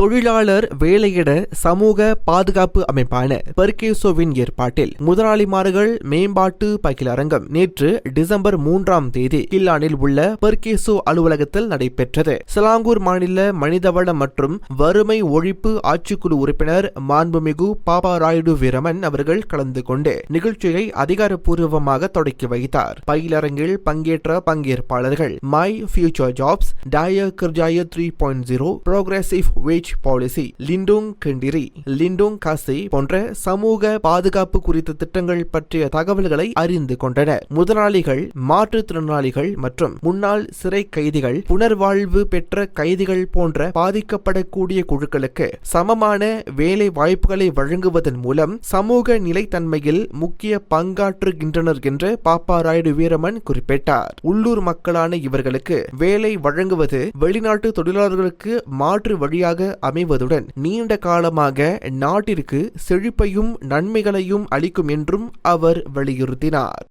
தொழிலாளர் வேலையிட சமூக பாதுகாப்பு அமைப்பான பெர்கேசோவின் ஏற்பாட்டில் முதலாளிமார்கள் மேம்பாட்டு பயிலரங்கம் நேற்று டிசம்பர் 3ஆம் தேதி கில்லானில் உள்ள பெர்கேசோ அலுவலகத்தில் நடைபெற்றது. சிலாங்கூர் மாநில மனிதவள மற்றும் வறுமை ஒழிப்பு ஆட்சிக்குழு உறுப்பினர் மாண்புமிகு பாப்பாராயுடு வீரமன் அவர்கள் கலந்து கொண்டு நிகழ்ச்சியை அதிகாரப்பூர்வமாக தொடக்கி வைத்தார். பயிலரங்கில் பங்கேற்ற பங்கேற்பாளர்கள் மை ஃபியூச்சர் ஜாப்ஸ், டாய கர்ஜாய 3.0, ப்ரோக்ரெசிவ் வேஜ் பாலிசி, லிண்டோங் கிண்டிரி, லிண்டோங் காசி போன்ற சமூக பாதுகாப்பு குறித்த திட்டங்கள் பற்றிய தகவல்களை அறிந்து கொண்டனர். முதலாளிகள், மாற்றுத்திறனாளிகள் மற்றும் முன்னாள் சிறை கைதிகள், புனர்வாழ்வு பெற்ற கைதிகள் போன்ற பாதிக்கப்படக்கூடிய குழுக்களுக்கு சமமான வேலை வாய்ப்புகளை வழங்குவதன் மூலம் சமூக நிலைத்தன்மையில் முக்கிய பங்காற்றுகின்றனர் என்று பாப்பாராயுடு வீரமன் குறிப்பிட்டார். உள்ளூர் மக்களான இவர்களுக்கு வேலை வழங்குவது வெளிநாட்டு தொழிலாளர்களுக்கு மாற்று வழியாக அமைவதுடன் நீண்ட காலமாக நாட்டிற்கு செழிப்பையும் நன்மைகளையும் அளிக்கும் என்றும் அவர் வலியுறுத்தினார்.